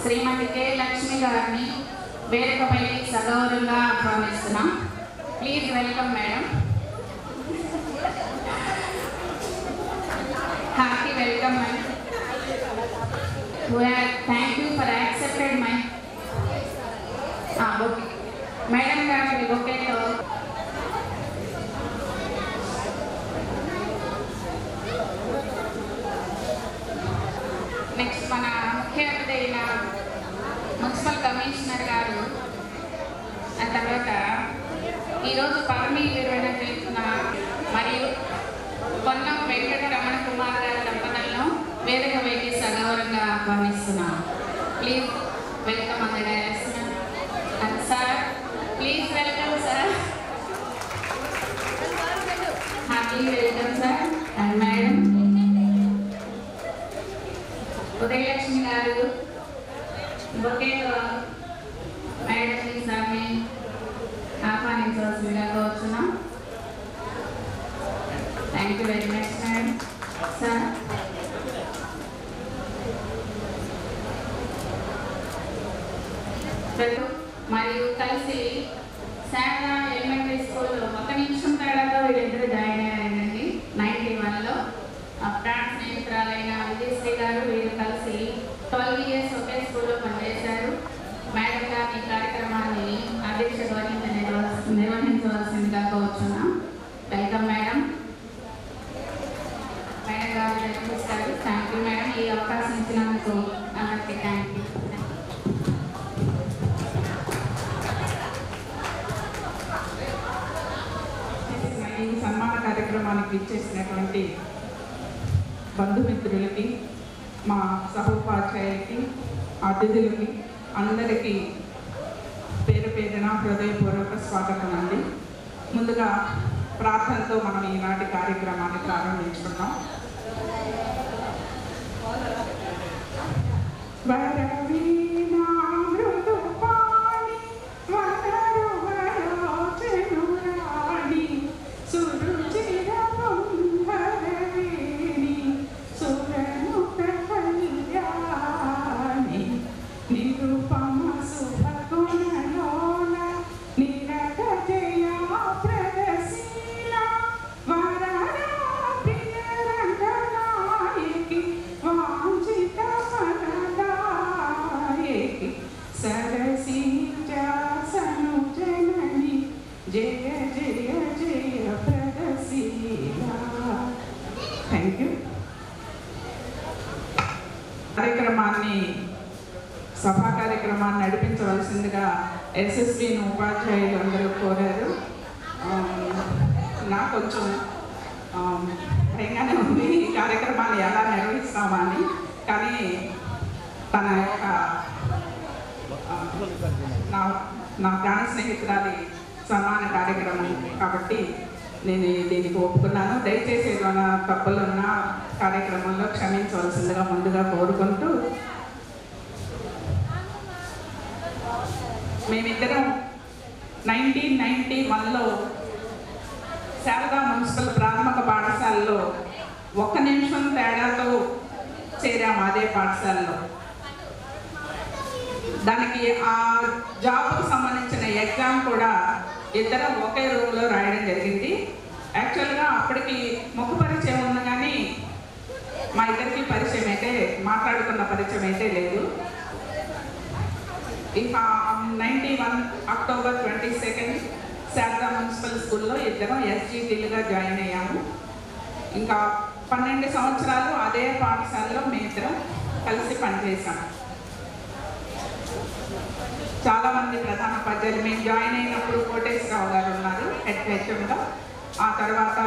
శ్రీమతి K Lakshmi గారిని వేదికపై సగౌరవంగా ఆహ్వానిస్తున్నాం. Please welcome madam. Hearty welcome madam. Thank you for accepted my okay madam గారి బొకేతో నెక్స్ట్ మన ముఖ్య అతిథి అయిన మున్సిపల్ కమిషనర్ గారు, ఆ తర్వాత ఈరోజు పదవి విరమణ చేస్తున్న మరియు పొన్నం వెంకటరమణ కుమార్ గారి దంపతులను వేదిక వైకి సగౌరవంగా ఆహ్వానిస్తున్నాం. Please welcome and direction. And sir please welcome sir. Happy welcome sir. And madam Udayalakshmi గారు బొకేతో మేడం సార్ని ఆహ్వానించవలసిందిగా కోరుచున్నాం. Thank you very much madam. Sir మరియు కలిసి శారదా ఎలిమెంటరీ స్కూల్లో 1 నిమిషం తేడాతో వీళ్ళిద్దరూ జాయిన్ అయ్యారండి. 91లో ప్రాణ స్నేహితురాలైన విజయశ్రీ గారు వీళ్ళు కలిసి 12 ఇయర్స్ ఒకే స్కూల్లో పనిచేశారు. మేడం గారు ఈ కార్యక్రమాన్ని అధ్యక్షత వహించి నిర్వహించవలసిందిగా కోరుచున్నాం. Welcome madam. మేడం గారు నిర్వహిస్తారు. Thank you madam. ఈ అవకాశం ఇచ్చినందుకు అందరికీ థ్యాంక్ యూ. ఈ సన్మాన కార్యక్రమానికి ఇచ్చేసినటువంటి బంధుమిత్రులకి, మా సహోపాధ్యాయులకి, అతిథులకి అందరికీ పేరు పేరున హృదయపూర్వక స్వాగతం అండి. ముందుగా ప్రార్థనతో మనం ఈనాటి కార్యక్రమాన్ని ప్రారంభించుకున్నాం. సభా కార్యక్రమాన్ని నడిపించవలసిందిగా ఎస్ఎస్బిని ఉపాధ్యాయులు అందరూ కోరారు. నాకు కొంచెం భయంగానే ఉంది ఈ కార్యక్రమాన్ని ఎలా నిర్వహిస్తామని. కానీ తన యొక్క నా ప్రాణ స్నేహితురాలి సన్మాన కార్యక్రమం కాబట్టి నేను దీనికి ఒప్పుకున్నాను. దయచేసి ఏదైనా తప్పులున్న కార్యక్రమంలో క్షమించవలసిందిగా ముందుగా కోరుకుంటూ, మేమిద్దరం 1991లో శారదా మున్సిపల్ ప్రాథమిక పాఠశాలలో 1 నిమిషం తేడాతో చేరాము. అదే పాఠశాలలో దానికి ఆ జాబ్కు సంబంధించిన ఎగ్జామ్ కూడా ఇద్దరం ఒకే రూమ్లో రాయడం జరిగింది. యాక్చువల్గా అప్పటికి ముఖ పరిచయం ఉంది, కానీ మా ఇద్దరికి పరిచయం అయితే మాట్లాడుకున్న పరిచయం అయితే లేదు. ఇంకా 91 అక్టోబర్ 22 శారదా మున్సిపల్ స్కూల్లో ఇద్దరం ఎస్జీటీలుగా జాయిన్ అయ్యాము. ఇంకా 12 సంవత్సరాలు అదే పాఠశాలలో మేమిద్దరం కలిసి పనిచేసాము. చాలామంది ప్రధాన ఉపాధ్యాయులు మేము జాయిన్ అయినప్పుడు కోటేశ్వరరావు గారు ఉన్నారు హెచ్ఎంగా, ఆ తర్వాత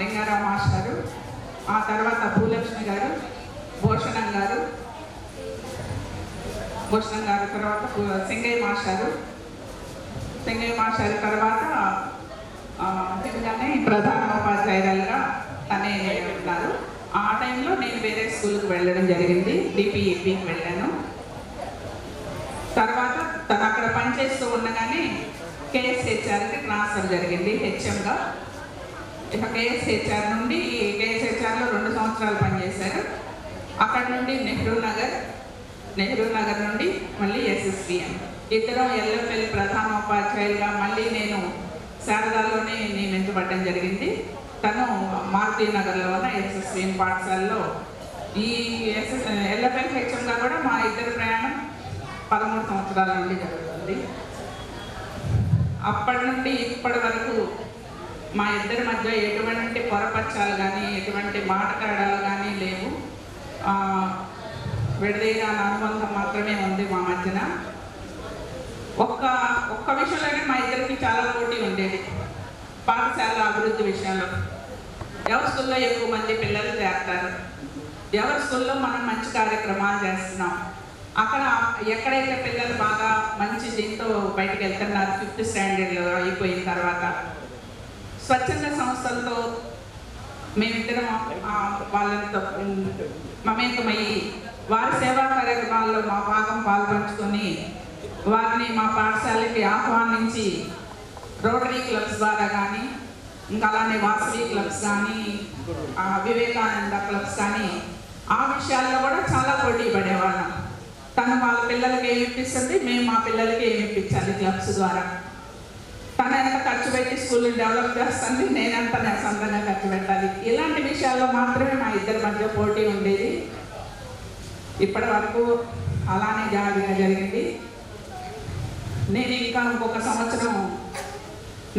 లింగారావు మాస్టారు, ఆ తర్వాత భూలక్ష్మి గారు, భూషణం గారు తర్వాత సింగయ్య మాస్టారు తర్వాత ప్రధాన ఉపాధ్యాయులుగా తనే ఉన్నారు. ఆ టైంలో నేను వేరే స్కూల్కి వెళ్ళడం జరిగింది, డిపిఈపికి వెళ్ళాను. తర్వాత తను అక్కడ పనిచేస్తూ ఉండగానే కేఎస్హెచ్ఆర్కి ట్రాన్స్ఫర్ జరిగింది హెచ్ఎంగా. ఇక కేఎస్హెచ్ఆర్ నుండి కేఎస్హెచ్ఆర్లో 2 సంవత్సరాలు పనిచేశారు. అక్కడ నుండి నెహ్రూ నగర్, నెహ్రూ నగర్ నుండి మళ్ళీ ఎస్ఎస్విఎం. ఇద్దరం ఎల్ఎఫ్ఎల్ ప్రధానోపాధ్యాయులుగా మళ్ళీ నేను శారదాలోనే నియమించబడడం జరిగింది. తను మారుతి నగర్లో ఉన్న ఎస్ఎస్విఎం పాఠశాలలో ఈ ఎల్ఎఫ్ఎల్ హెచ్ఎంగా కూడా మా ఇద్దరు ప్రయాణం 13 సంవత్సరాల నుండి జరుగుతుంది. అప్పటి నుండి ఇప్పటి వరకు మా ఇద్దరి మధ్య ఎటువంటి పొరపచ్చాలు కానీ ఎటువంటి మాటకాడాలు కానీ లేవు. విడదీయరాని అనుబంధం మాత్రమే ఉంది మా మధ్యన. ఒక్క విషయంలోనే మా ఇద్దరికి చాలా పోటీ ఉండేది. పాఠశాల అభివృద్ధి విషయంలో ఎవరి స్కూల్లో ఎక్కువ మంది పిల్లలు చేస్తారు, ఎవరి స్కూల్లో మనం మంచి కార్యక్రమాలు చేస్తున్నాం, అక్కడ ఎక్కడైతే పిల్లలు బాగా మంచి దీంతో బయటకు వెళ్తున్నారు 5th స్టాండర్డ్లో అయిపోయిన తర్వాత స్వచ్ఛంద సంస్థలతో మేమిద్దరం వాళ్ళతో మమేకమయ్యి వారి సేవా కార్యక్రమాల్లో మా భాగం పాల్పంచుకొని వారిని మా పాఠశాలకి ఆహ్వానించి రోటరీ క్లబ్స్ ద్వారా కానీ ఇంకా అలానే వాసవి క్లబ్స్ కానీ వివేకానంద క్లబ్స్ కానీ ఆ విషయాల్లో కూడా చాలా పోటీ పడేవాళ్ళం. తను వాళ్ళ పిల్లలకి ఏమి ఇప్పిస్తుంది, మేము మా పిల్లలకి ఏమి ఇప్పించాలి క్లబ్స్ ద్వారా. తను ఎంత ఖర్చు పెట్టి స్కూల్ని డెవలప్ చేస్తుంది, నేనంత నేను సొంతంగా ఖర్చు పెట్టాలి. ఇలాంటి విషయాల్లో మాత్రమే మా ఇద్దరి మధ్య పోటీ ఉండేది. ఇప్పటి వరకు అలానే జాగ్రత్తగా జరిగింది. నేను ఇంకా ఇంకొక సంవత్సరం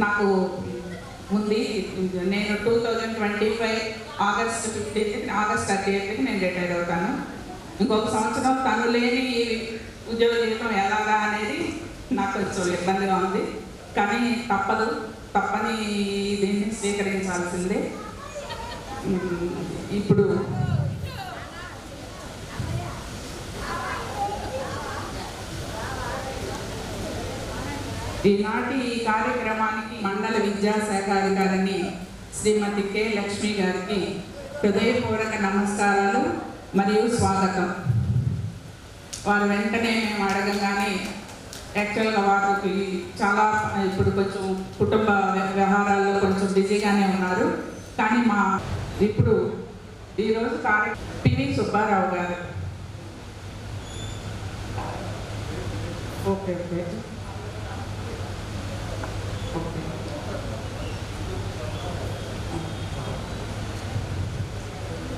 నాకు ఉంది. నేను 2025 ఆగస్ట్ 30కి నేను రిటైర్ అవుతాను. ఇంకొక సంవత్సరం తను లేని ఉద్యోగ జీవితం ఎలాగా అనేది నాకు కొంచెం ఇబ్బందిగా ఉంది. కానీ తప్పని దీన్ని స్వీకరించాల్సిందే. ఇప్పుడు ఈనాటి ఈ కార్యక్రమానికి మండల విద్యాశాఖ అధికారిని శ్రీమతి కె లక్ష్మి గారికి హృదయపూర్వక నమస్కారాలు మరియు స్వాగతం. వారు వెంటనే మేము అడగగానే యాక్చువల్గా వారికి చాలా ఇప్పుడు కొంచెం కుటుంబ వ్యవహారాల్లో కొంచెం బిజీగానే ఉన్నారు. కానీ ఇప్పుడు ఈరోజు పివి సుబ్బారావు గారు ఓకే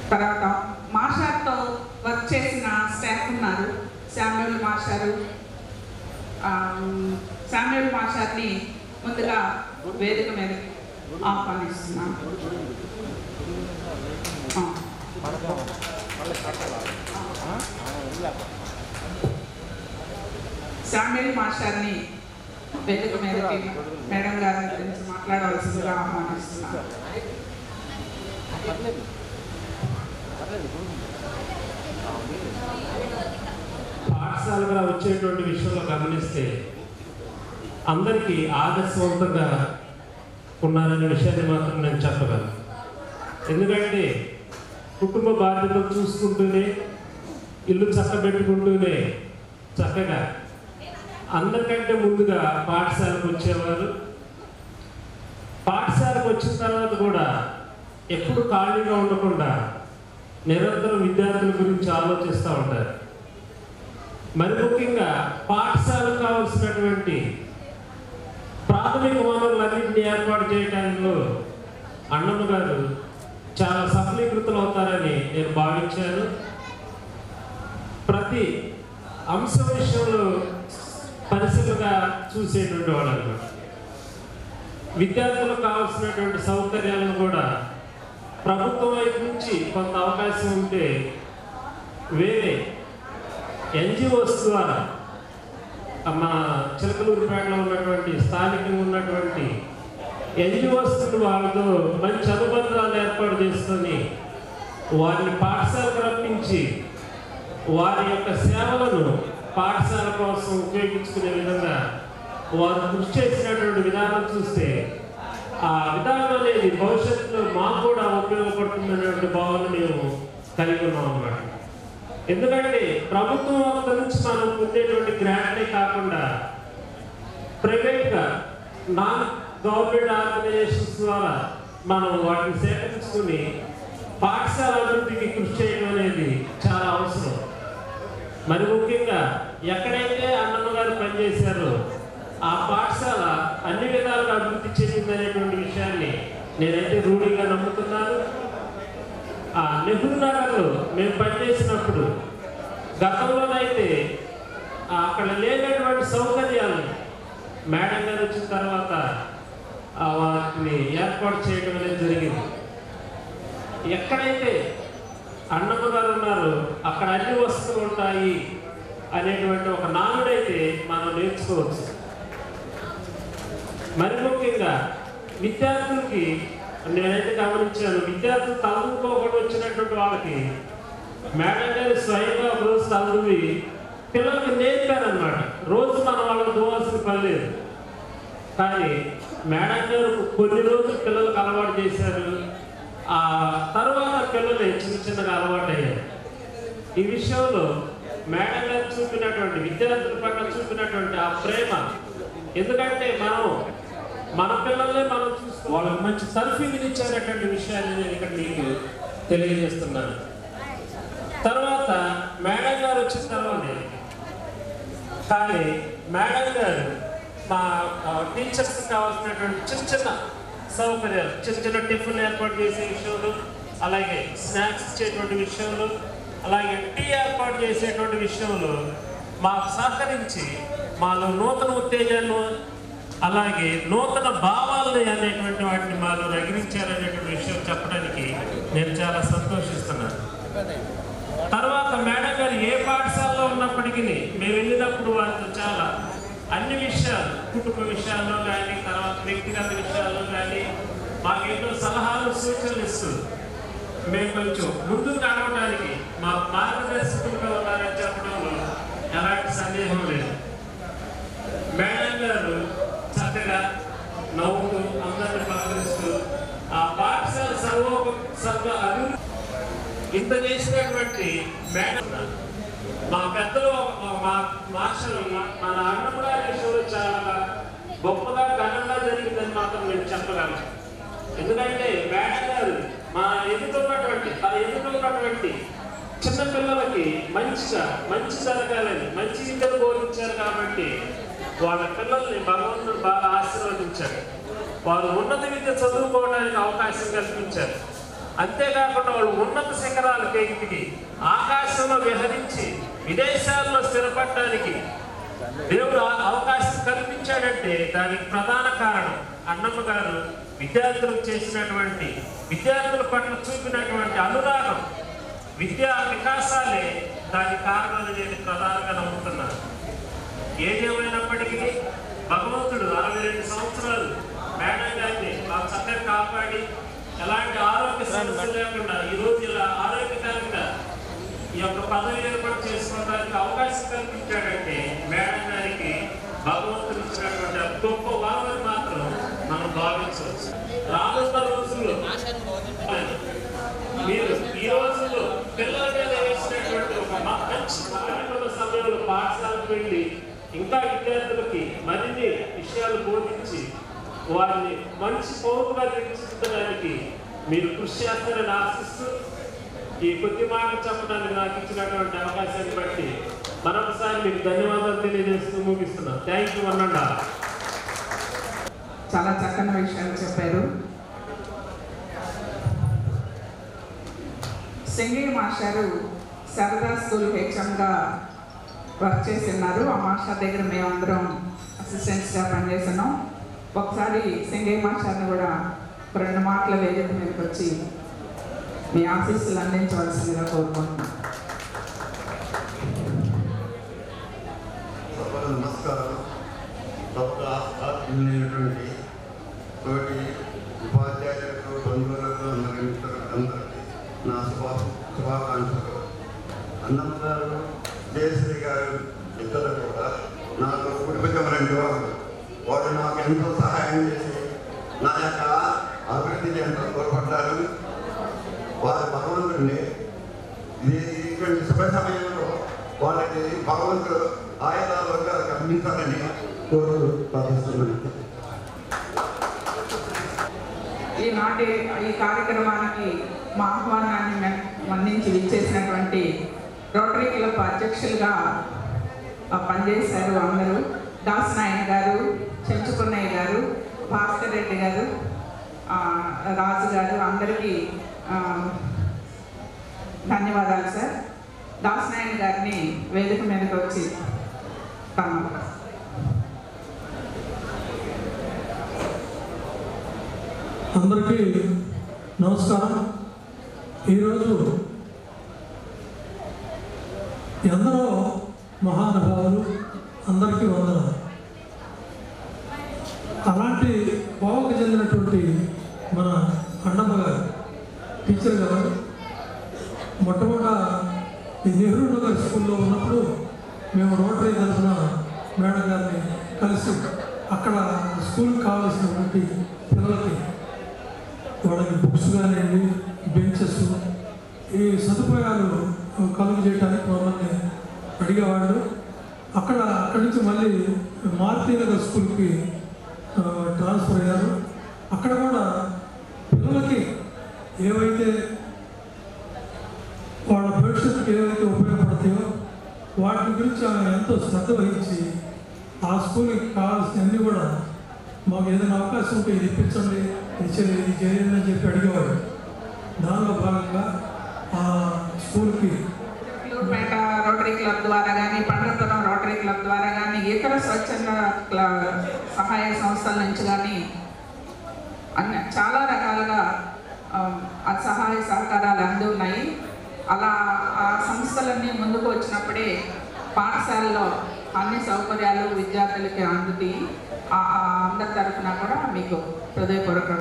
తర్వాత మాస్టర్తో వర్క్ చేసిన స్టాఫ్ ఉన్నారు. శామ్యూల్ మాస్టర్ని ముందుగా వేదిక మీద ఆహ్వానిస్తున్నాను. శామ్యూల్ మాస్టర్ని వేదిక మీదకి మేడం గారి గురించి మాట్లాడవలసిందిగా ఆహ్వానిస్తున్నాను. పాఠశాలగా వచ్చేటువంటి విషయంలో గమనిస్తే అందరికీ ఆదర్శవంతంగా ఉన్నారనే విషయాన్ని మాత్రం నేను చెప్పగలను. ఎందుకంటే కుటుంబ బాధ్యతలు చూసుకుంటూనే ఇల్లు చక్కబెట్టుకుంటూనే చక్కగా అందరికంటే ముందుగా పాఠశాలకు వచ్చేవారు. పాఠశాలకు వచ్చిన తర్వాత కూడా ఎప్పుడు ఖాళీగా ఉండకుండా నిరంతరం విద్యార్థుల గురించి ఆలోచిస్తూ ఉంటారు. మరి ముఖ్యంగా పాఠశాలకు కావాల్సినటువంటి ప్రాథమిక వనరులన్నింటినీ ఏర్పాటు చేయడంలో అన్నమ్మ గారు చాలా సఫలీకృతులు అవుతారని నేను భావించాను. ప్రతి అంశం విషయంలో పరిశీలనగా చూసేటువంటి వాళ్ళు అన్నమాట. విద్యార్థులకు కావాల్సినటువంటి సౌకర్యాలను కూడా ప్రభుత్వం వైపు నుంచి కొంత అవకాశం ఉంటే వేరే ఎన్జిఓస్ ద్వారా మన చిలకలూరుపేటలో ఉన్నటువంటి స్థానికంగా ఉన్నటువంటి ఎన్జిఓస్ వాళ్ళతో మంచి అనుబంధాలు ఏర్పాటు చేసుకొని వారిని పాఠశాలకు రప్పించి వారి యొక్క సేవలను పాఠశాల కోసం ఉపయోగించుకునే విధంగా వారు కృషి చేసినటువంటి విధానం చూస్తే ఆ విధానం అనేది భవిష్యత్తులో మాకు కూడా ఉపయోగపడుతుందనేటువంటి భావన మేము కలిగి ఉన్నాం అన్నమాట. ఎందుకంటే ప్రభుత్వం వద్ద నుంచి మనం పొందేటువంటి గ్రాంట్లే కాకుండా ప్రైవేట్గా నాన్ గవర్నమెంట్ ఆర్గనైజేషన్స్ ద్వారా మనం వాటిని సేకరించుకుని పాఠశాల అభివృద్ధికి కృషి చేయడం అనేది చాలా అవసరం. మరి ముఖ్యంగా ఎక్కడైతే అన్నమ్మ గారు పనిచేశారో ఆ పాఠశాల అన్ని విధాలుగా అభివృద్ధి చెందిందనేటువంటి విషయాన్ని నేనైతే రూఢిగా నమ్ముతున్నాను. ఆ నెహ్రూ నగర్లో మేము పనిచేసినప్పుడు గతంలోనైతే అక్కడ లేనటువంటి సౌకర్యాలను మేడం గారు వచ్చిన తర్వాత వాటిని ఏర్పాటు చేయడం అనేది జరిగింది. ఎక్కడైతే అన్నమ్మ గారు ఉన్నారో అక్కడ అన్ని వస్తువులు ఉంటాయి అనేటువంటి ఒక నానుడైతే మనం నేర్చుకోవచ్చు. మరి ముఖ్యంగా విద్యార్థులకి నేనైతే గమనించాను, విద్యార్థులు తలదుకోకుండా వచ్చినటువంటి వాళ్ళకి మేడం గారు స్వయంగా ఒక రోజు తలదువి పిల్లలకి నేర్పారనమాట. రోజు మన వాళ్ళకి దూవాల్సిన పని లేదు, కానీ మేడం గారు కొన్ని రోజులు పిల్లలకు అలవాటు చేశారు. ఆ తర్వాత పిల్లలు చిన్న చిన్నగా అలవాటు అయ్యారు. ఈ విషయంలో మేడం గారు చూపినటువంటి విద్యార్థుల పట్ల చూపినటువంటి ఆ ప్రేమ, ఎందుకంటే మన పిల్లల్ని మనం చూస్తూ వాళ్ళకి మంచి తర్ఫీదులు ఇచ్చారటువంటి విషయాన్ని నేను ఇక్కడ మీకు తెలియజేస్తున్నాను. తర్వాత మేడం గారు వచ్చిన తర్వాత కానీ మేడం గారు మా టీచర్స్కి కావాల్సినటువంటి చిన్న చిన్న సౌకర్యాలు, చిన్న చిన్న టిఫిన్ ఏర్పాటు చేసే విషయంలో, అలాగే స్నాక్స్ ఇచ్చేటువంటి విషయంలో, అలాగే టీ ఏర్పాటు చేసేటువంటి విషయంలో మాకు సహకరించి మాలో నూతన ఉత్తేజాన్ని అలాగే నూతన భావాలని అనేటువంటి వాటిని మాలో రగిలించారనేటువంటి విషయం చెప్పడానికి నేను చాలా సంతోషిస్తున్నాను. తర్వాత మేడం గారు ఏ పాఠశాలలో ఉన్నప్పటికీ మేము వెళ్ళినప్పుడు వారితో చాలా అన్ని విషయాలు, కుటుంబ విషయాల్లో కానీ, తర్వాత వ్యక్తిగత విషయాల్లో కానీ మాకు ఎన్నో సలహాలు సూచనలు ఇస్తూ మేము కొంచెం ముందుకు నడవడానికి మా మార్గదర్శకులుగా ఉన్నారని చెప్పడంలో ఎలాంటి సందేహం లేదు. మేడం గారు చక్కగా నవ్వుతూ అందరిని పలకరిస్తూ ఆ పాఠశాల సర్వ అభివృద్ధి ఇంత చేసినటువంటి మేడం మా పెద్దలు మా మాస్టర్లు మన అన్నమ్మ గారి విషయంలో చాలా గొప్పగా ఘనంగా జరిగిందని మాత్రం నేను చెప్పగలను. ఎందుకంటే మేడం గారు ఎదుగుతున్నటువంటి చిన్న పిల్లలకి మంచి జరగాలని మంచి విద్యను బోధించారు. కాబట్టి వాళ్ళ పిల్లల్ని భగవంతుడు బాగా ఆశీర్వదించారు. వారు ఉన్నత విద్య చదువుకోవడానికి అవకాశం కల్పించారు. అంతేకాకుండా వాళ్ళు ఉన్నత శిఖరాలకు ఎక్కి ఆకాశంలో విహరించి విదేశాల్లో స్థిరపడడానికి దేవుడు అవకాశం కల్పించాడంటే దానికి ప్రధాన కారణం అన్నమ్మ గారు విద్యార్థులకు చేసినటువంటి, విద్యార్థుల పట్ల చూపినటువంటి అనురాగం, విద్యా వికాసాలే దానికి కారణాలు నేను ప్రధానంగా నమ్ముతున్నాను. ఏదేమైనప్పటికీ భగవంతుడు 62 సంవత్సరాలు మేడం గారిని మాకు చక్కగా కాపాడి ఎలాంటి ఆరోగ్య సమస్యలు లేకుండా ఈరోజు ఇలా ఆరోగ్యకరంగా ఈ యొక్క పదవి ఏర్పాటు చేసుకోవడానికి అవకాశం కల్పించాడంటే మేడం గారికి భగవంతుడు ఇచ్చినటువంటి గొప్ప వరమని మాత్రం మనం భావించవచ్చు. రానున్న రోజుల్లో మీరు ఈ రోజుల్లో పిల్లల మీద వేసినటువంటి ఒక మంచి సమయంలో పాఠశాలకు వెళ్ళి ఇంకా విద్యార్థులకి మరిన్ని విషయాలు బోధించి వారిని మంచి పౌరులుగా తీర్చిదిద్దడానికి మీరు కృషి చేస్తారని ఆశిస్తూ ఈ కొద్ది మాటలు చెప్పడానికి నాకు ఇచ్చినటువంటి అవకాశాన్ని బట్టి మరొకసారి మీకు ధన్యవాదాలు తెలియజేస్తూ ముగిస్తున్నాను. థ్యాంక్ యూ అన్నండా. చాలా చక్కని విషయాలు చెప్పారు. సింగయ్య మాస్టారు శారదా స్కూల్ హెచ్ఎంగా వర్క్ చేసి ఉన్నారు. ఆ మాస్టర్ దగ్గర మేమందరం అసిస్టెంట్స్గా పనిచేస్తున్నాం. ఒకసారి సింగయ్య మాస్టర్ని కూడా 2 మాటల వేదిక మీదకి వచ్చి మీ ఆశీస్సులు అందించవలసిందిగా కోరుకుంటున్నాం. నమస్కారం. ఆత్మీయులైనటువంటి తోటి ఉపాధ్యాయులకు, బంధువులకు, అందరికీ నా శుభాకాంక్షలు. అన్నమ్మ గారు, జయశ్రీ గారు ఇద్దరు కూడా నాకు కుటుంబం 2 వాళ్ళు నాకు ఎంతో సహాయం చేసి నా యొక్క అభివృద్ధిని ఎంతో తోడ్పడ్డారు. వారి భగవంతుడిని ఇటువంటి శుభ సమయంలో వాళ్ళకి భగవంతుడు ఆయుధాలుగా కల్పించాలని కోరు ప్రార్థిస్తున్నాను. ఈ కార్యక్రమానికి మా ఆహ్వానాన్ని మన్నించి విచ్చేసినటువంటి రోటరీ క్లబ్ అధ్యక్షులుగా పనిచేశారు అందరూ. దాసనాయన గారు, చెంచుకున్నయ్య గారు, భాస్కర్ రెడ్డి గారు, రాజు గారు, అందరికీ ధన్యవాదాలు సార్. దాసనాయన గారిని వేదిక మీదకి వచ్చి అందరికీ నమస్కారం. ఈరోజు ఎందరో మహానుభావులు, అందరికీ వందనాలు. అలాంటి కోవకు చెందినటువంటి మన అన్నమ్మ గారు, టీచర్ గారు, మొట్టమొదట ఈ నెహ్రూ నగర్ స్కూల్లో ఉన్నప్పుడు మేము రోటరీ తరఫున మేడం గారిని కలిసి అక్కడ స్కూల్కి కావాల్సినటువంటి పిల్లలకి వాళ్ళకి బుక్స్ కానివ్వండి, బెంచెస్, ఈ సదుపాయాలు కలుగు చేయడానికి మమ్మల్ని అడిగేవాళ్ళు. అక్కడి నుంచి మళ్ళీ మారుతీనగర్ స్కూల్కి ట్రాన్స్ఫర్ అయ్యారు. అక్కడ కూడా పిల్లలకి ఏవైతే వాళ్ళ భవిష్యత్తుకి ఏవైతే ఉపయోగపడతాయో వాటి గురించి ఆమె ఎంతో శ్రద్ధ వహించి ఆ స్కూల్కి కావాల్సినవన్నీ కూడా మాకు ఏదైనా అవకాశం ఉంటే ఇది ఇప్పించండి, ఇది చేయండి అని చెప్పి అడిగేవాడు. దానిలో భాగంగా ఆ స్కూల్కి పేట రోటరీ క్లబ్ ద్వారా కానీ, పండ్రపురం రోటరీ క్లబ్ ద్వారా కానీ, ఇతర స్వచ్ఛంద సహాయ సంస్థల నుంచి కానీ చాలా రకాలుగా సహాయ సహకారాలు అందున్నాయి. అలా ఆ సంస్థలన్నీ ముందుకు వచ్చినప్పుడే పాఠశాలలో అన్ని సౌకర్యాలు విద్యార్థులకి అందుతాయి. అందరి తరఫున కూడా మీకు హృదయపూర్వక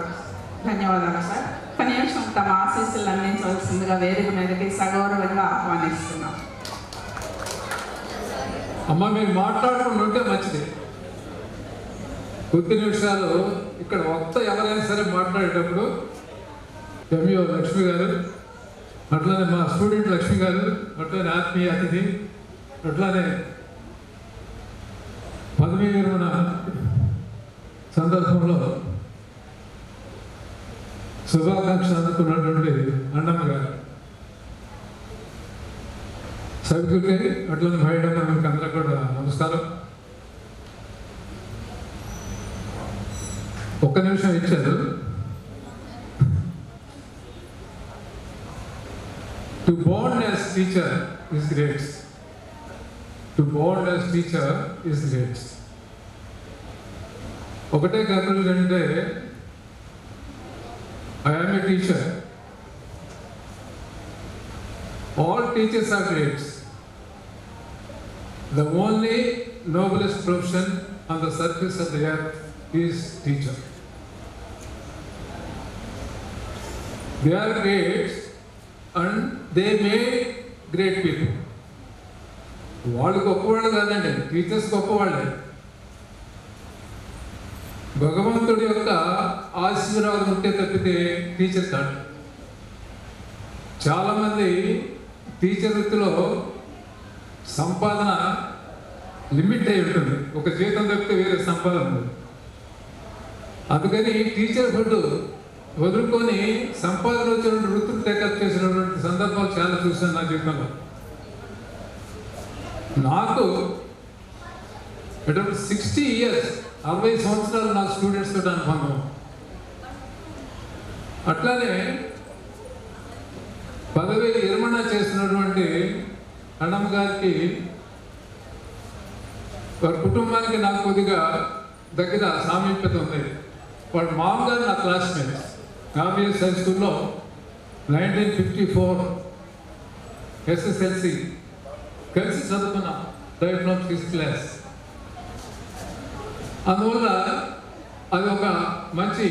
ధన్యవాదాలు సార్. కనీసం తమ ఆశీస్సులు అందించవలసిందిగా వేదిక మీదకి సగౌరవంగా ఆహ్వానిస్తున్నాం. అమ్మ, మీరు మాట్లాడుకుంటూ ఉంటే మంచిది. కొద్ది నిమిషాలు ఇక్కడ వక్త ఎవరైనా సరే మాట్లాడేటప్పుడు ఎంఈఓ లక్ష్మి గారు, అట్లానే మా స్టూడెంట్ లక్ష్మి గారు, అట్లానే ఆత్మీయ అతిథి, అట్లానే పదవీ విరమణ సందర్భంలో శుభాకాంక్షలు అందుకున్నటువంటి అన్నమ్మ గారు, సభ్యులకి, అట్లనే మహిళమ్మ, మీకు అందరూ కూడా నమస్కారం. ఒక్క నిమిషం ఇచ్చారు. To born as teacher is great. To born as teacher is great. ఒకటే కన్క్లూజన్ అంటే, I am a teacher. All teachers are great. The only noblest profession on the surface of the earth is teacher. They are great and they made great people. వాళ్ళు గొప్పవాళ్ళు కాదండి, teachers గొప్పవాళ్ళే. భగవంతుడి యొక్క ఆశీర్వాదం ఉంటే తప్పితే టీచర్ కాదు. చాలామంది టీచర్ వృత్తిలో సంపాదన లిమిట్ అయి ఉంటుంది. ఒక జీతం తప్పితే వేరే సంపాదన ఉంది. అందుకని టీచర్ ఫుడ్ వదులుకొని సంపాదన వచ్చినటువంటి వృత్తులు టేకప్ చేసినటువంటి సందర్భాలు చాలా చూశాను నా జీవితంలో. నాకు 60 years, 60 సంవత్సరాలు నా స్టూడెంట్స్ తోటి అనుభవం. అట్లానే పదవి విరమణ చేస్తున్నటువంటి అన్నమ్మ గారికి, వారి కుటుంబానికి నాకు కొద్దిగా దగ్గర సామీప్యత ఉంది. వాడు మామూలుగా నా క్లాస్మేట్. కావ్యస్ హై స్కూల్లో 1954 SSLC కలిసి చదువుకున్నాం, రైట్ ఫ్రమ్ 6th క్లాస్. అందువల్ల అది ఒక మంచి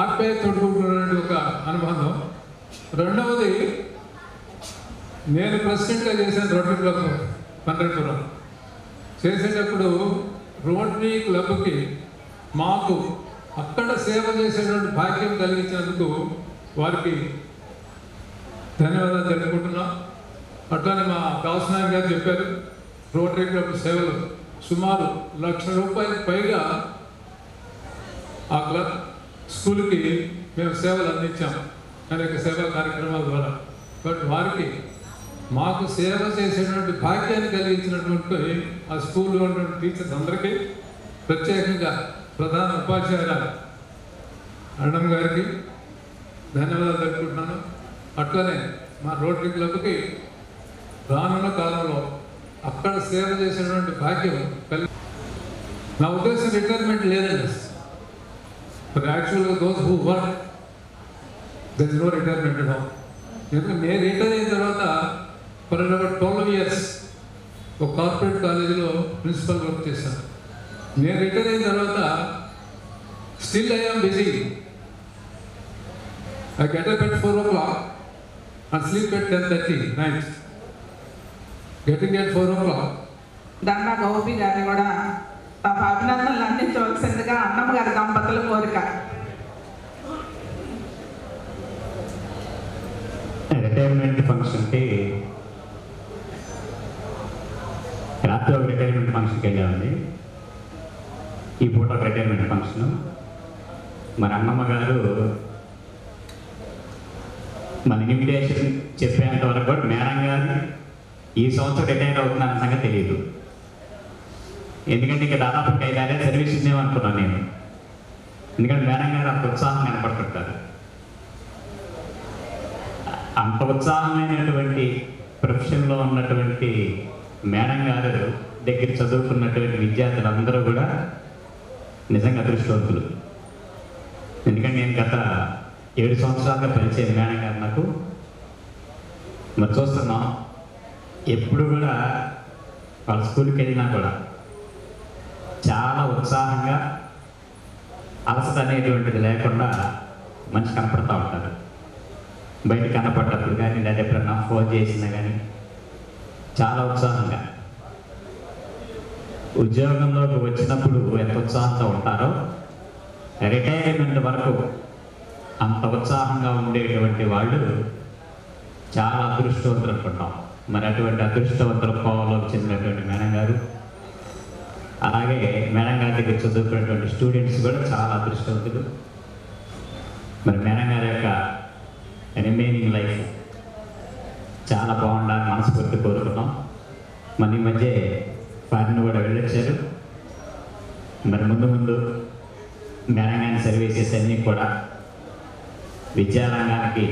ఆప్యాయత తోడుకుంటున్నటువంటి ఒక అనుబంధం. రెండవది, నేను ప్రెసిడెంట్గా చేశాను రోటరీ క్లబ్ పండ్రపురం. చేసేటప్పుడు రోటరీ క్లబ్కి మాకు అక్కడ సేవ చేసేటువంటి భాగ్యం కలిగించినందుకు వారికి ధన్యవాదాలు తెలుపుకుంటున్నాం. అట్లానే మా దాసనాయన గారు చెప్పారు, రోటరీ క్లబ్ సేవలు సుమారు ₹1,00,000 పైగా ఆ క్లబ్ స్కూల్కి మేము సేవలు అందించాం అనేక సేవా కార్యక్రమాల ద్వారా. బట్ వారికి మాకు సేవ చేసేటువంటి భాగ్యాన్ని కలిగించినటువంటి ఆ స్కూల్లో ఉన్నటువంటి టీచర్స్ అందరికీ, ప్రత్యేకంగా ప్రధాన ఉపాధ్యాయురాలు అన్నం గారికి ధన్యవాదాలు తెలుపుకుంటున్నాను. అట్లనే మా రోటరీ క్లబ్కి రానున్న కాలంలో అక్కడ సేవ చేసేటువంటి భాగ్యం కలిగి, నా ఉద్దేశం రిటైర్మెంట్ లేదండి. మరి యాక్చువల్గా those who work there is no retirement at all. ఎందుకంటే నేను రిటైర్ అయిన తర్వాత ఫర్ అబౌట్ 12 years ఒక కార్పొరేట్ కాలేజీలో ప్రిన్సిపల్ వర్క్ చేశాను. నేను రిటైర్ అయిన తర్వాత still I am busy. I get up at 4 o'clock and sleep at 10:30 night. Getting at 4 o'clock. దండా గోపి గారిని కూడా తమ అభినందనలు అందించవలసిందిగా అన్నమ్మ గారి దంపతుల కోరిక. రిటైర్మెంట్ ఫంక్షన్కి రాత్రి ఒక రిటైర్మెంట్ ఫంక్షన్కి వెళ్ళామండి. ఈ పూట ఒక రిటైర్మెంట్ ఫంక్షన్. మరి అన్నమ్మ గారు మన ఇన్విటేషన్ చెప్పేంత వరకు కూడా మేడం గారు ఈ సంవత్సరం రిటైర్ అవుతుందన్న సంగతి తెలియదు. ఎందుకంటే ఇంకా దాదాపు 5 ఏళ్ళ సర్వీస్ ఉందేమనుకున్నాను నేను. ఎందుకంటే మేడం గారు అంత ఉత్సాహం కనపడుతుంటారు. అంత ఉత్సాహమైనటువంటి ప్రొఫెషన్లో ఉన్నటువంటి మేడం గారు దగ్గర చదువుకున్నటువంటి విద్యార్థులందరూ కూడా నిజంగా అదృష్టవంతులు. ఎందుకంటే నేను గత 7 సంవత్సరాలుగా పరిచయం మేడం గారు నాకు. మరి చూస్తున్నాం ఎప్పుడు కూడా వాళ్ళ స్కూల్కి వెళ్ళినా కూడా చాలా ఉత్సాహంగా, అలసట అనేటువంటిది లేకుండా మనిషి కనపడుతూ ఉంటారు. బయట కనపడ్డప్పుడు కానీ లేదా ఎప్పుడన్నా ఫోన్ చేసినా కానీ చాలా ఉత్సాహంగా, ఉద్యోగంలోకి వచ్చినప్పుడు ఎంత ఉత్సాహంతో ఉంటారో రిటైర్మెంట్ వరకు అంత ఉత్సాహంగా ఉండేటువంటి వాళ్ళు చాలా అదృష్టవంతులు అనుకుంటాం. మరి అటువంటి అదృష్టవంతుల కోవలో చెందినటువంటి మేడం గారు, అలాగే మేడం గారి దగ్గర చదువుకున్నటువంటి స్టూడెంట్స్ కూడా చాలా అదృష్టవంతులు. మరి మేడం గారి యొక్క రిమైనింగ్ లైఫ్ చాలా బాగుండాలని మనస్ఫూర్తి కోరుకున్నాం. మన ఈ మధ్య ఫారిన్ కూడా వెళ్ళొచ్చారు. మరి ముందు ముందు మేడం గారి సర్వీసెస్ అన్నీ కూడా విద్యారంగానికి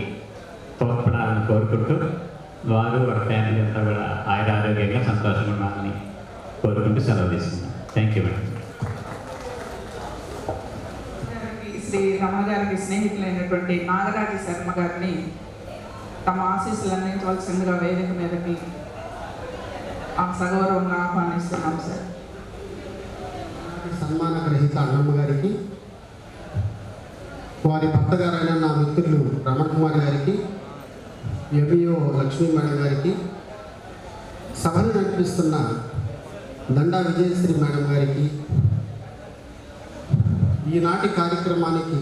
తోడ్పడాలని కోరుకుంటూ వారు వారి ఫ్యామిలీ అంతా కూడా ఆరోగ్యంగా సంతోషంగా ఉండాలని కోరుకుంటూ సెలవు తీసుకున్నాం. Thank you madam. Shri Ramana గారికి స్నేహితులైనటువంటి నాగరాజు శర్మ గారిని తమ ఆశీస్సులు అందించవలసిందిగా వేదిక మీదకి సగౌరవంగా ఆహ్వానిస్తున్నాం సార్. సన్మాన గ్రహీత అన్నమ్మ గారికి, వారి భర్త గారైన నా మిత్రులు రమణ్ కుమార్ గారికి, ఎంఈఓ లక్ష్మీ మేడం గారికి, సభను నడిపిస్తున్న దండా విజయశ్రీ మేడం గారికి, ఈనాటి కార్యక్రమానికి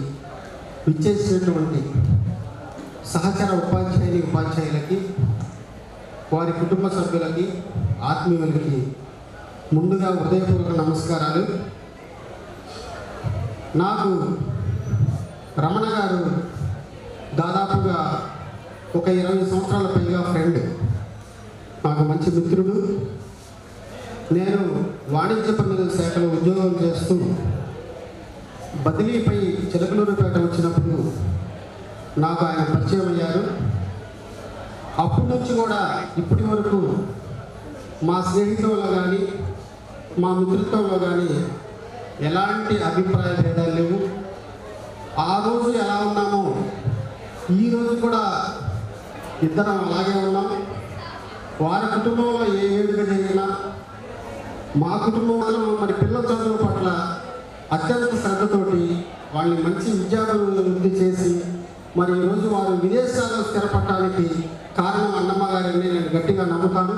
విచ్చేసినటువంటి సహచర ఉపాధ్యాయులకి, వారి కుటుంబ సభ్యులకి, ఆత్మీయులకి ముందుగా హృదయపూర్వక నమస్కారాలు. నాకు రమణ గారు దాదాపుగా ఒక 20 సంవత్సరాల పైగా ఫ్రెండ్, నాకు మంచి మిత్రుడు. నేను వాణిజ్య పన్నుల శాఖలో ఉద్యోగం చేస్తూ బదిలీపై చిలకలూరుపేట వచ్చినప్పుడు నాకు ఆయన పరిచయం అయ్యారు. అప్పటి నుంచి కూడా ఇప్పటి వరకు మా స్నేహితుల్లో కానీ మా మిత్రత్వంలో కానీ ఎలాంటి అభిప్రాయ భేదాలు లేవు. ఆ రోజు ఎలా ఉన్నామో ఈరోజు కూడా ఇద్దరం అలాగే ఉన్నాం. వారి కుటుంబంలో ఏ వేడుక జరిగినా మా కుటుంబంలో మరి పిల్లల చదువుల పట్ల అత్యంత శ్రద్ధతోటి వాళ్ళని మంచి విద్యాభివృద్ధి చేసి మరి ఈరోజు వారు విదేశాల్లో స్థిరపడటానికి కారణం అన్నమ్మ గారిని నేను గట్టిగా నమ్ముతాను.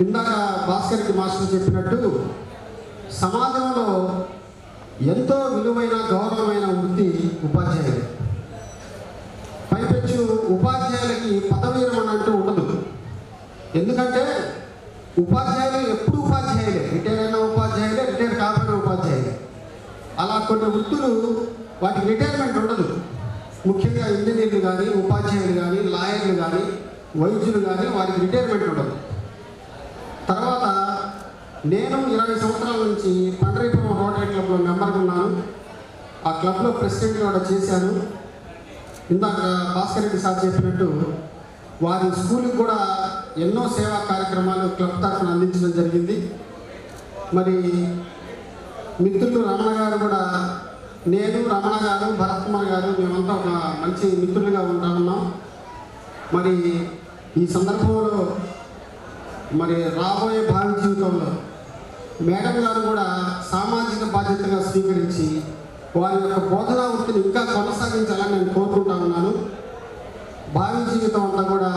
ఇందాక భాస్కర్కి మాస్టర్ చెప్పినట్టు సమాజంలో ఎంతో విలువైన గౌరవమైన వృత్తి ఉపాధ్యాయులు. పైపెచ్చు ఉపాధ్యాయులకి పదవి విరమణ అంటూ ఉండదు. ఎందుకంటే ఉపాధ్యాయులు ఎప్పుడు ఉపాధ్యాయులే, రిటైర్ అయిన ఉపాధ్యాయులే, రిటైర్ కాకపోయిన ఉపాధ్యాయులే. అలా కొన్ని వృత్తులు వాటికి రిటైర్మెంట్ ఉండదు. ముఖ్యంగా ఇంజనీర్లు కానీ, ఉపాధ్యాయులు కానీ, లాయర్లు కానీ వైద్యులు కానీ వారికి రిటైర్మెంట్ ఉండదు. తర్వాత నేను 20 సంవత్సరాల నుంచి పండరీపురం రోటరీ క్లబ్లో మెంబర్గా ఉన్నాను. ఆ క్లబ్లో ప్రెసిడెంట్ కూడా చేశాను. ఇందాక భాస్కర్ రెడ్డి సార్ చెప్పినట్టు వారి స్కూల్కి కూడా ఎన్నో సేవా కార్యక్రమాలు క్లబ్ తరఫున అందించడం జరిగింది. మరి మిత్రులు రమణ గారు కూడా, నేను రమణ గారు భరత్ కుమార్ గారు మేమంతా ఒక మంచి మిత్రులుగా ఉన్నాం. మరి ఈ సందర్భంలో మరి రాబోయే భావి జీవితంలో మేడం గారు కూడా సామాజిక బాధ్యతగా స్వీకరించి వారి యొక్క బోధనా వృత్తిని ఇంకా కొనసాగించాలని నేను కోరుకుంటా ఉన్నాను. భావి జీవితం అంతా కూడా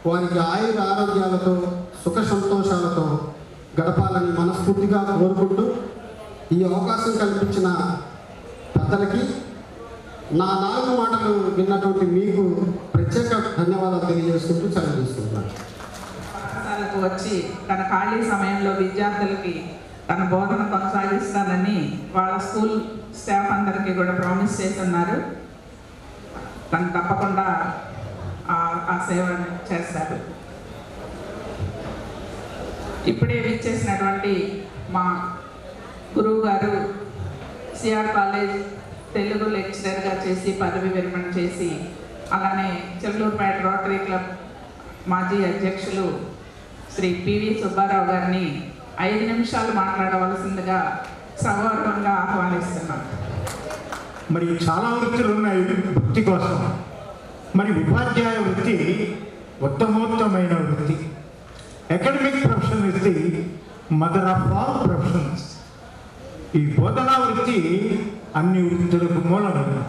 వారికి ఆయుర ఆరోగ్యాలతో సుఖ సంతోషాలతో గడపాలని మనస్ఫూర్తిగా కోరుకుంటూ ఈ అవకాశం కల్పించిన పెద్దలకి, నా 4 మాటలు విన్నటువంటి మీకు ప్రత్యేక ధన్యవాదాలు తెలియజేసుకుంటూ సెలవు తీసుకుంటున్నాను. పాఠశాలకు వచ్చి తన ఖాళీ సమయంలో విద్యార్థులకి తన బోధన కొనసాగిస్తానని వాళ్ళ స్కూల్ స్టాఫ్ అందరికీ కూడా ప్రామిస్ చేస్తున్నారు. తను తప్పకుండా ఆ సేవను చేస్తారు. ఇప్పుడే విచ్చేసినటువంటి మా గురువు గారు సిఆర్ కాలేజ్ తెలుగు లెక్చరర్గా చేసి పదవి విరమణ చేసి, అలానే చెల్లూరుపేట రోటరీ క్లబ్ మాజీ అధ్యక్షులు శ్రీ పివి సుబ్బారావు గారిని 5 నిమిషాలు మాట్లాడవలసిందిగా సగౌరవంగా ఆహ్వానిస్తున్నాం. మరి చాలా వృత్తులు ఉన్నాయి వృత్తి కోసం. మరి ఉపాధ్యాయ వృత్తి ఉత్తమోత్తమైన వృత్తి. Academic profession is the mother of all professions. ఈ బోధనా వృత్తి అన్ని వృత్తులకు మూలమైనది.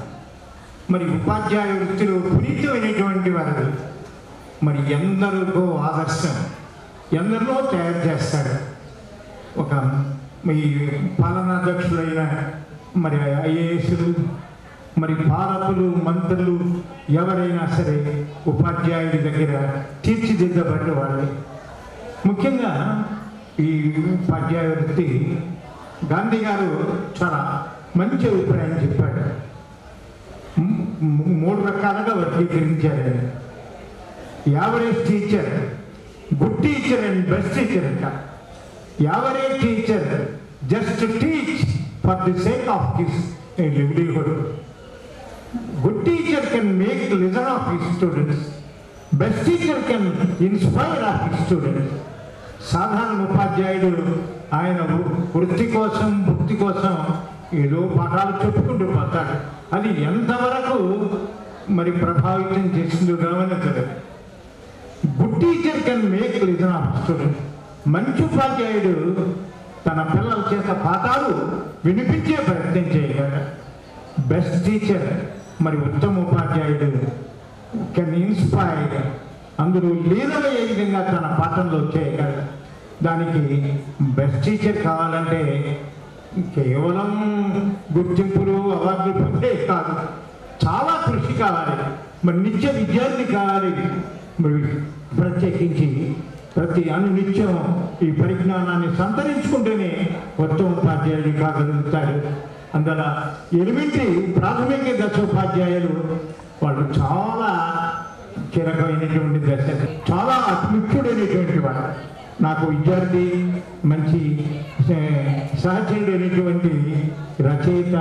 మరి ఉపాధ్యాయ వృత్తిలో పునీతమైనటువంటి వారు మరి ఎందరికో ఆదర్శం, ఎందరిలో తయారు చేస్తాడు. ఒక ఈ పాలనాధ్యక్షులైన మరి ఐఏఎస్లు, మరి పాలకులు, మంత్రులు ఎవరైనా సరే ఉపాధ్యాయుడి దగ్గర తీర్చిదిద్దబడ్డ వాళ్ళే. ముఖ్యంగా ఈ ఉపాధ్యాయ వృత్తి గాంధీ గారు చాలా మంచి అభిప్రాయం చెప్పాడు. 3 రకాలుగా వర్గీకరించారు. Average teacher, good teacher and best teacher అంట. Average teacher just teach for the sake of his livelihood. Good teacher can make listen of his students. Best teacher can inspire of his students. సాధారణ ఉపాధ్యాయుడు ఆయన వృత్తి కోసం, భక్తి కోసం ఏదో పాఠాలు చెప్పుకుంటూ పోతాడు. అది ఎంతవరకు మరి ప్రభావితం చేసిందో గమనించలేదు. Good teacher can make listen of student. మంచి ఉపాధ్యాయుడు తన పిల్లల చేత పాఠాలు వినిపించే ప్రయత్నం చేయగలడు. బెస్ట్ టీచర్ మరి ఉత్తమ ఉపాధ్యాయుడు కెన్ ఇన్స్పైర్, అందులో లీనమయ్యే విధంగా తన పాఠంలో చేయగలడు. దానికి బెస్ట్ టీచర్ కావాలంటే కేవలం గుర్తింపులు, అవార్డులు పొందే కాదు, చాలా కృషి కావాలి. మరి నిత్య విద్యార్థి కావాలి. మరి ప్రత్యేకించి ప్రతి అనునిత్యం ఈ పరిజ్ఞానాన్ని సంతరించుకుంటేనే ఉత్తమ ఉపాధ్యాయుడు కాగలుగుతాడు. అందువల్ల ఎలిమెంటరీ ప్రాథమిక దశ ఉపాధ్యాయులు వాళ్ళు చాలా కీలకమైనటువంటి దశ, చాలా ముఖ్యుడైనటువంటి వాడు. నాకు విద్యార్థి మంచి సహచరుడు అనేటువంటి రచయిత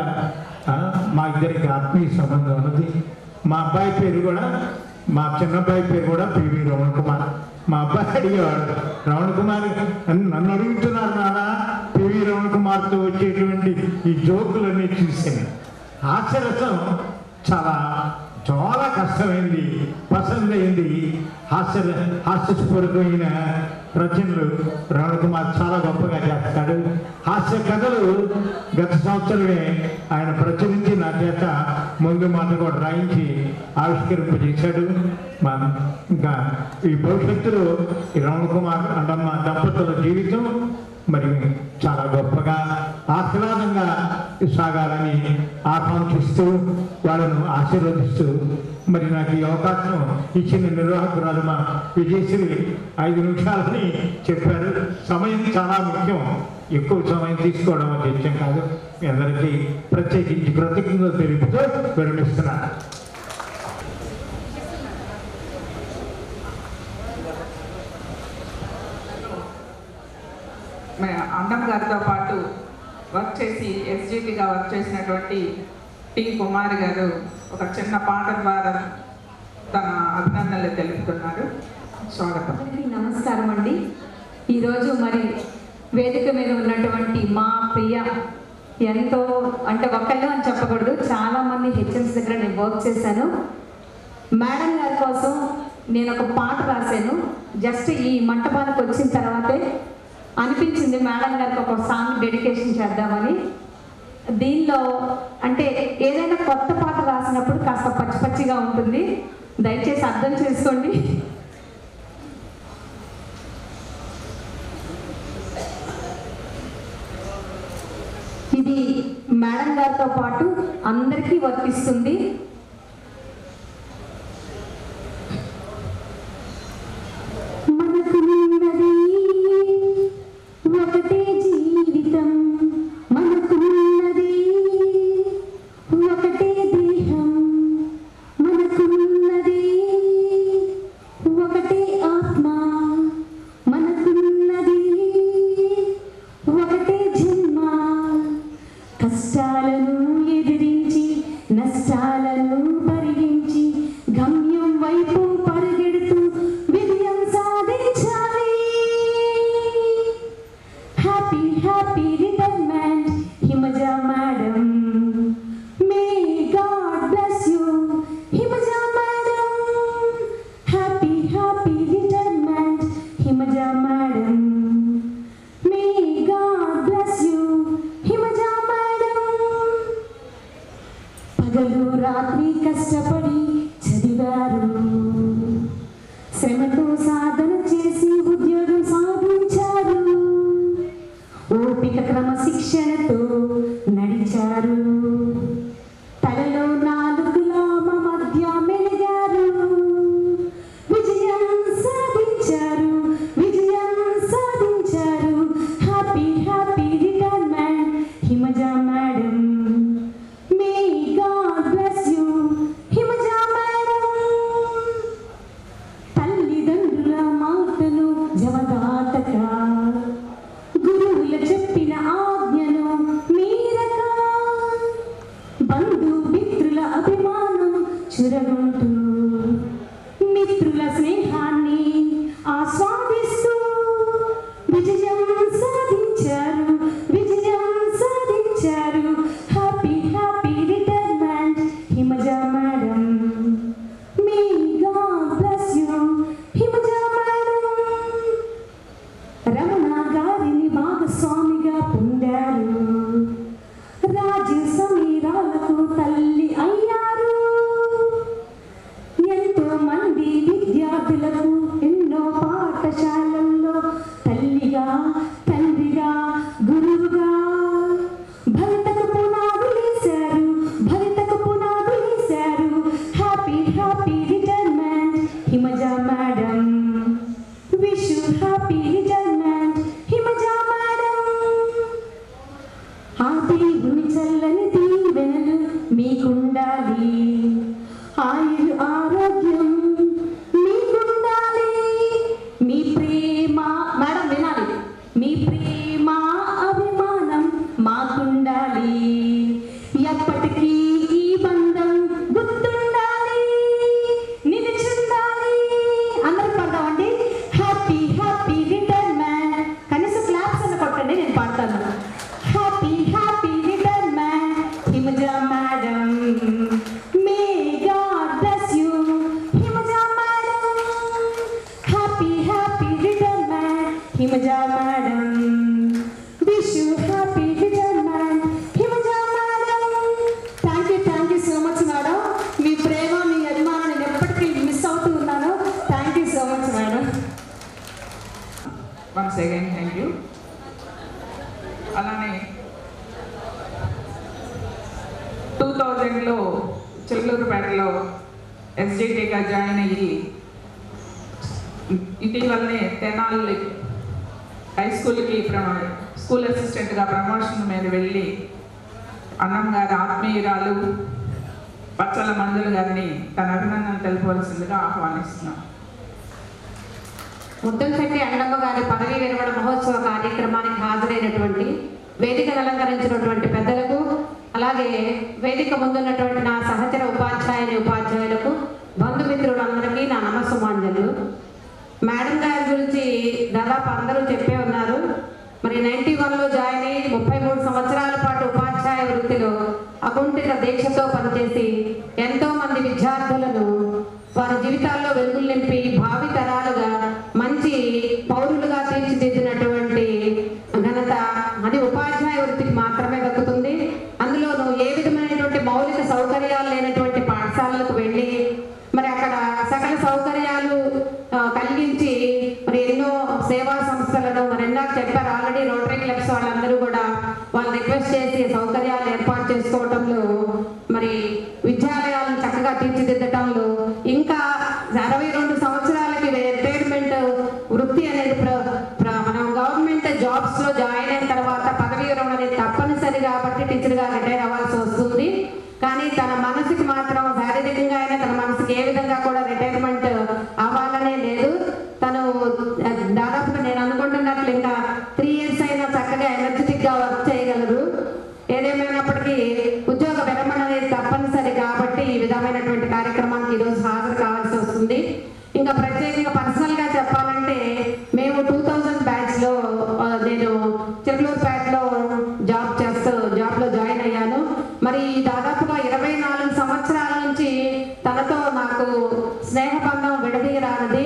మా ఇద్దరికి ఆత్మీయ సంబంధం ఉన్నది. మా అబ్బాయి పేరు కూడా, మా చిన్నబ్బాయి పేరు కూడా పివి రమణ కుమార్. మా అబ్బాయి అడిగేవాడు, రమణ కుమార్ నన్ను అడుగుతున్నారు నాన్న పివి రమణ కుమార్తో వచ్చేటువంటి ఈ జోకులన్నీ చూసాను. హాస్యరసం చాలా చాలా కష్టమైంది, పసందైంది. హాస్యస్ఫూర్తమైన రచనలు రమణ కుమార్ చాలా గొప్పగా చేస్తాడు. హాస్య కథలు గత సంవత్సరమే ఆయన ప్రచురించి నా చేత ముందు మాట కూడా రాయించి ఆవిష్కరింపజేశాడు. ఇంకా ఈ భవిష్యత్తులో ఈ రమణ కుమార్ అండమ్మ దంపతుల జీవితం మరి చాలా గొప్పగా ఆహ్లాదంగా సాగాలని ఆకాంక్షిస్తూ వాళ్ళను ఆశీర్వదిస్తూ మరి నాకు ఈ అవకాశం ఇచ్చిన నిర్వాహకురాలు మా విజయశ్రీ 5 నిమిషాలని చెప్పారు. సమయం చాలా ముఖ్యం, ఎక్కువ సమయం తీసుకోవడం అది ఇష్టం కాదు. మీ అందరికీ ప్రత్యేకించి కృతజ్ఞతలు తెలుపుతూ విరమిస్తున్నాను. అన్నం గారితో పాటు వర్క్ చేసి ఎస్జిపిగా వర్క్ చేసినటువంటి టి కుమార్ గారు ఒక చిన్న పాట ద్వారా తన అభినందనలు తెలుపుతున్నారు. స్వాగతం. నమస్కారం అండి. ఈరోజు మరి వేదిక మీద ఉన్నటువంటి మా ప్రియ ఎంతో అంటే ఒక్కళ్ళు అని చెప్పకూడదు, చాలామంది హెచ్ఎంస్ దగ్గర నేను వర్క్ చేశాను. మేడం గారి కోసం నేను ఒక పాట రాశాను. జస్ట్ ఈ మంటపానికి వచ్చిన తర్వాతే అనిపించింది మేడం గారికి ఒక సాంగ్ డెడికేషన్ చేద్దామని. దీనిలో అంటే ఏదైనా కొత్త పాట రాసినప్పుడు కాస్త పచ్చి పచ్చిగా ఉంటుంది, దయచేసి అర్థం చేసుకోండి. ఇది మేడం గారితో పాటు అందరికీ వర్తిస్తుంది. మనకున్నది ఒకటే జీవితం, మనకున్నది ఒకటే దేహం, మనకున్నది ఒకటే ఆత్మ, మనకున్నది ఒకటే జన్మ. కష్టాలను ఎదిరించి నష్టాలను భరించి గమ్యం వైపు పరిగెడుతూ విజయం సాధించాలి. Happy happy retirement Himaja madam. May God bless you Himaja madam. Happy happy retirement Himaja madam. May God bless you Himaja madam. పగలు రాత్రి కష్టపడి చదివారు, శ్రమతో సాధన చేసి ఉద్యోగం సాధించారు, ఓపిక క్రమశిక్షణతో నడిచారు, తలలో 4 లామ మధ్య మెలిగారు, విజయం సాధించారు, విజయం సాధించారు. Happy happy retirement Himaja madam. May God bless you Himaja madam. తల్లిదండ్రుల మాటను జవదాటక, గురువుల చెప్పిన ఆజ్ఞను మీరక, బంధు మిత్రుల అభిమానం చురగొంటూ, మిత్రుల స్నేహాన్ని ఆస్వాదిస్తూ విజయం సాధించారు, విజయం సాధించారు. Happy happy retirement Himaja madam. May God bless you Himaja madam. Ramana గారిని భాగస్వామిగా పొందారు, రాజ్య సమీరాలకు తల్లి అయ్యారు, ఎంతో మంది విద్యార్థులకు ఎన్నో పాఠశాలల్లో తల్లిగా తండ్రిగా గురువుగా భవితకు పునాదులేశారు, భవితకు పునాదులేశారు. Happy happy retirement Himaja madam. Wish you happy retirement Himaja madam. ఆ దేవుని చల్లని దీవెనలు మీకుండాలి, ఆయురు ఆరోగ్యం మీకుండాలి. మీ ప్రేమ మేడం వినాలి, మీ ప్రేమ అభిమానం మాకుండాలి. ఎప్పటికీ ఈ బంధం గుర్తుండాలి, నిలిచుండాలి. అందరూ పడదామండి. Happy happy retirement. కనీసం క్లాప్స్ అన్న కొట్టండి, నేను పాడతాను. Happy happy retirement Himaja madam. May God bless you Himaja madam. Happy happy retirement Himaja madam. Wish you happy retirement Himaja madam. Thank you so much madam. మీ ప్రేమ మీ అభిమానం నేను ఎప్పటికీ మిస్ అవుతూ ఉన్నాను. Thank you so much madam. Once again thank you. అలానే 2000లో చిల్లూరుపేటలో ఎస్జిటిగా జాయిన్ అయ్యి ఇటీవలనే తెనాలి హై స్కూల్కి స్కూల్ అసిస్టెంట్గా ప్రమోషన్ మీద వెళ్ళి అన్నం గారి ఆత్మీయురాలు పచ్చల మంజుల గారిని తన అభినందనలు తెలుపవలసిందిగా ఆహ్వానిస్తున్నాం. ముద్దంశెట్టి అన్నమ్మ గారి పదవీ విరమణ మహోత్సవ కార్యక్రమానికి హాజరైనటువంటి వేదికను అలంకరించినటువంటి పెద్దలకు, అలాగే వేదిక ముందున్నటువంటి నా సహచర ఉపాధ్యాయులకు, బంధుమిత్రులందరికీ నా నమస్సుమాంజలు. మేడం గారి గురించి దాదాపు అందరూ చెప్పే ఉన్నారు. మరి 91లో జాయిన్ అయ్యి 33 సంవత్సరాల పాటు ఉపాధ్యాయ వృత్తిలో అకుంఠిత దీక్షతో పనిచేసి ఎంతో మంది విద్యార్థులను వారి జీవితాల్లో వెలుగులు నింపి భావి తరాలుగా మంచి పౌరులుగా తీర్చిదిద్దినటువంటి ఘనత అది ఉపాధ్యాయ వృత్తికి మాత్రమే దక్కుతుంది. అందులోనూ ఏ విధమైనటువంటి మౌలిక సౌకర్యాలు లేనటువంటి పాఠశాలలకు వెళ్ళి మరి అక్కడ సకల సౌకర్యాలు కలిగించి మరి ఎన్నో సేవా సంస్థలను మరి ఎన్నాకు చెప్పారు ఆల్రెడీ రోటరీ క్లబ్స్ వాళ్ళందరూ కూడా వాళ్ళు రిక్వెస్ట్ చేసి సౌకర్యాలు ఏర్పాటు చేసుకోవడంలో మరి విద్యాలయాలను చక్కగా తీర్చిదిద్దటంలో ఇంకా 62 సంవత్సరాలకి రిటైర్మెంట్ వృత్తి అనేది మనం గవర్నమెంట్ జాబ్స్ లో జాయిన్ అయిన తర్వాత పదవీ విరమణ అనేది తప్పనిసరి కాబట్టి టీచర్గా రిటైర్ అవ్వాల్సి వస్తుంది. కానీ తన మనసుకి మాత్రం శారీరకంగా అయినా తన మనసుకి ఏ విధంగా కూడా రిటైర్మెంట్ అవ్వాలనే లేదు. తను దాదాపుగా నేను అనుకుంటున్నట్లు ఇంకా 3 years అయినా చక్కగా ఎనర్జెటిక్ గా వర్క్ చేయగలరు. ఏదేమైనప్పటికీ ఉద్యోగ విరమణ అనేది తప్పనిసరి కాబట్టి ఈ విధమైనటువంటి కార్యక్రమానికి ఈరోజు హాజరు కావాల్సి వస్తుంది. ఇంకా ప్రత్యేకంగా పర్సనల్ గా చెప్పాలంటే మేము 2000 బ్యాచ్ లో నేను చిరులూరుపేటలో జాబ్ లో జాయిన్ అయ్యాను. మరి దాదాపుగా 24 సంవత్సరాల నుంచి తనతో నాకు స్నేహబంధం విడదీయరానిది.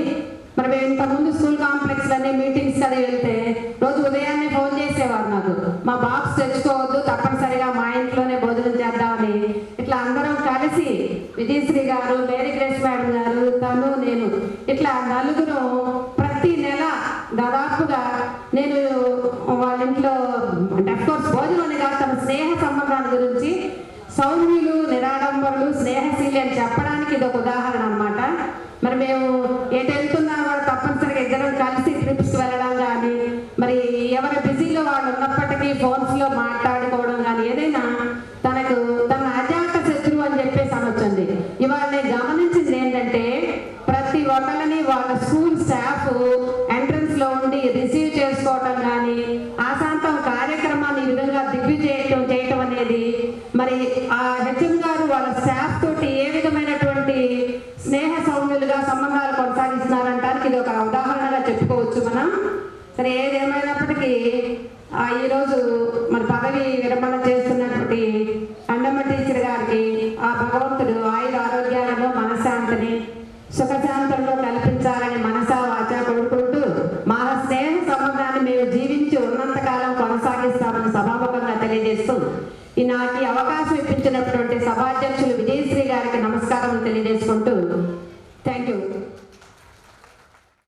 మరి మేము ఇంతకుముందు స్కూల్ కాంప్లెక్స్ అనే మీటింగ్స్ అది వెళ్తే రోజు ఉదయాన్నే ఫోన్ చేసేవారు నాకు, మా బాక్స్ తెచ్చుకోవద్దు, తప్పనిసరిగా మా ఇంట్లోనే భోజనం చేద్దామని. ఇట్లా అందరం కలిసి విజయశ్రీ గారు, మేరీ గ్రేస్ మేడం గారు, తను, నేను ఇట్లా నలుగురు ప్రతి నెల దాదాపుగా నేను వాళ్ళ ఇంట్లో అంటే అఫ్కోర్స్ భోజనం అని కాదు, తన స్నేహ సంబంధాల గురించి సౌమ్యులు, నిరాడంబరులు, స్నేహశీలి అని చెప్పడానికి ఇది ఒక ఉదాహరణ అన్నమాట. మరి మేము ఎటు వెళ్తున్నా కూడా తప్పనిసరిగా ఇద్దరం కలిసి ట్రిప్స్కి వెళ్ళడం కానీ, మరి ఎవరి బిజీలో వాళ్ళు ఉన్నప్పటికీ ఫోన్స్ లో మాట్లాడుకోవడం కానీ, ఏదైనా తనకు తన అజాత శత్రువు అని చెప్పేసి అనొచ్చండి. ఇవాళ నేను గమనించింది ఏంటంటే ప్రతి ఒక్కళ్ళని వాళ్ళ స్కూల్ స్టాఫ్ ఎంట్రన్స్ లో ఉండి రిసీవ్ చేసుకోవటం కానీ, ఆశాంతం కార్యక్రమాన్ని ఈ విధంగా చేయటం అనేది మరి ఆ హెచ్ఎం గారు వాళ్ళ స్టాఫ్ తోటి ఏ విధమైనటువంటి స్నేహ సౌమ్యులుగా సంబంధాలు కొనసాగిస్తున్నారంటానికి ఇది ఒక ఉదాహరణగా చెప్పుకోవచ్చు మనం. సరే, ఏదేమైనప్పటికీ ఈరోజు మరి పదవి విరమణ చేసి